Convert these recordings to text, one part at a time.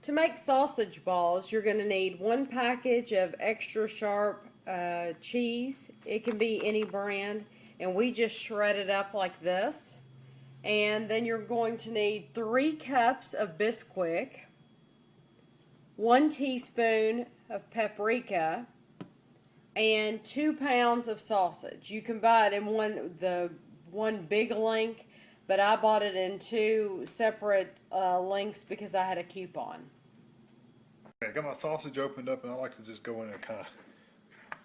To make sausage balls, you're going to need 1 package of extra sharp cheese. It can be any brand, and we just shred it up like this. And then you're going to need 3 cups of Bisquick, 1 teaspoon of paprika, and 2 pounds of sausage. You can buy it in one big link, but I bought it in 2 separate links because I had a coupon. Okay, I got my sausage opened up, and I like to just go in and kind of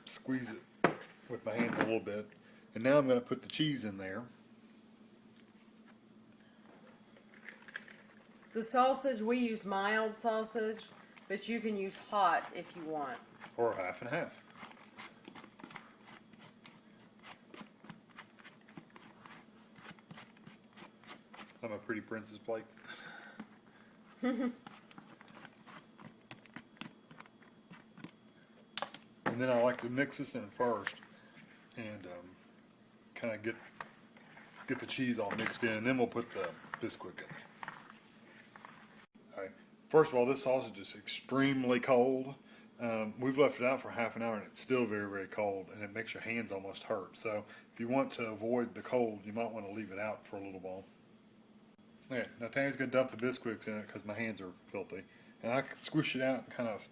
squeeze it with my hands a little bit. And now I'm going to put the cheese in there. The sausage, we use mild sausage, but you can use hot if you want. Or half and half. I'm a pretty princess plate. And then I like to mix this in first and kind of get the cheese all mixed in, and then we'll put the Bisquick in. All right. First of all, this sausage is extremely cold. We've left it out for half an hour, and it's still very, very cold, and it makes your hands almost hurt. So if you want to avoid the cold, you might want to leave it out for a little while. Okay, now Tammy's going to dump the Bisquicks in it because my hands are filthy. And I can squish it out and kind of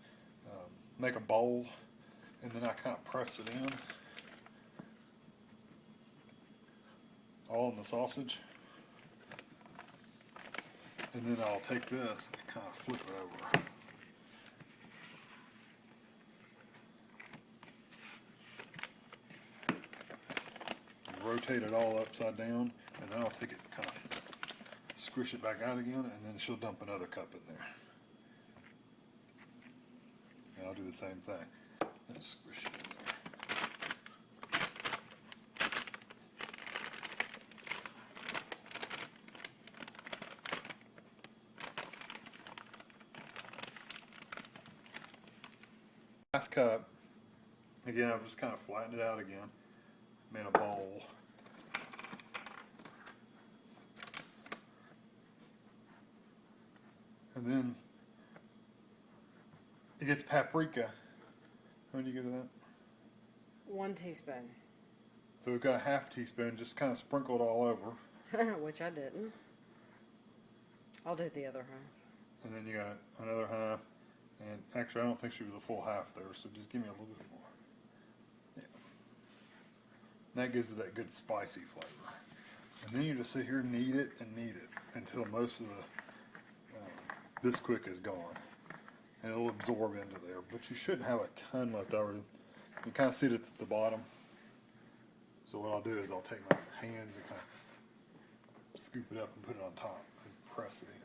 make a bowl, and then I kind of press it in. All in the sausage. And then I'll take this and kind of flip it over. Rotate it all upside down, and then I'll take it, kind of squish it back out again, and then she'll dump another cup in there. And I'll do the same thing. And squish it in there. Last cup. Again, I've just kind of flattened it out again. Made a bowl. And then it gets paprika. How many do you get of that? 1 teaspoon. So we've got a half teaspoon, just kind of sprinkled all over. Which I didn't. I'll do the other half. And then you got another half. And actually, I don't think she was a full half there, so just give me a little bit more. Yeah. And that gives it that good spicy flavor. And then you just sit here and knead it until most of the Bisquick is gone. And it'll absorb into there. But you shouldn't have a ton left over. You kind of see it at the bottom. So what I'll do is I'll take my hands and kind of scoop it up and put it on top and press it in.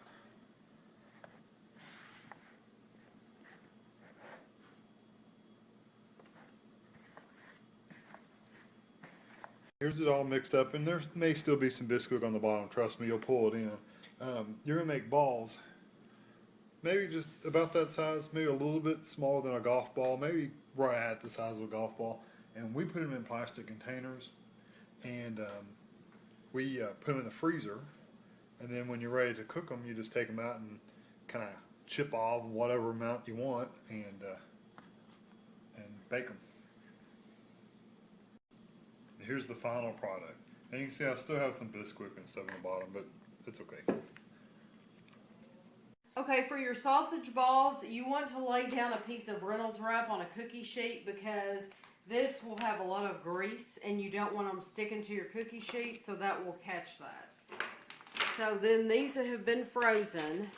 Here's it all mixed up, and there may still be some Bisquick on the bottom. Trust me, you'll pull it in. You're going to make balls, maybe just about that size, maybe a little bit smaller than a golf ball, maybe right at the size of a golf ball. And we put them in plastic containers, and we put them in the freezer. And then when you're ready to cook them, you just take them out and kind of chip off whatever amount you want and bake them. Here's the final product. And you can see I still have some Bisquick and stuff on the bottom, but it's okay. Okay, for your sausage balls, you want to lay down a piece of Reynolds wrap on a cookie sheet because this will have a lot of grease and you don't want them sticking to your cookie sheet, so that will catch that. So then these have been frozen,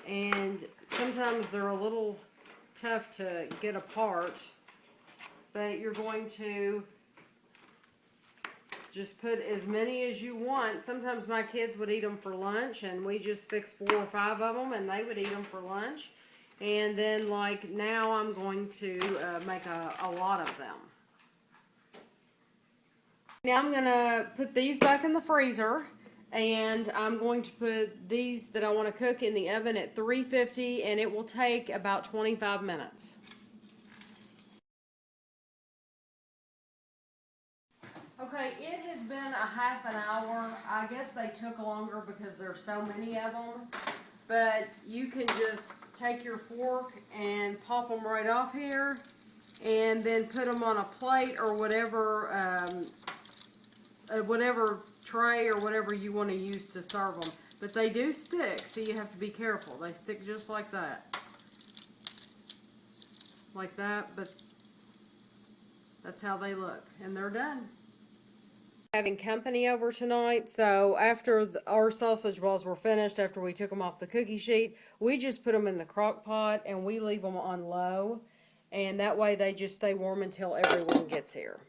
and sometimes they're a little tough to get apart, but you're going to just put as many as you want. Sometimes my kids would eat them for lunch, and we just fix 4 or 5 of them, and they would eat them for lunch. And then, like now, I'm going to make a lot of them. Now I'm going to put these back in the freezer, and I'm going to put these that I want to cook in the oven at 350, and it will take about 25 minutes. Okay, it has been a half an hour. I guess they took longer because there's so many of them. but you can just take your fork and pop them right off here, and then put them on a plate or whatever tray or whatever you want to use to serve them. But they do stick, so you have to be careful. They stick just like that. Like that, but that's how they look. And they're done. Having company over tonight, so after our sausage balls were finished, after we took them off the cookie sheet, we just put them in the crock pot and we leave them on low. And that way they just stay warm until everyone gets here.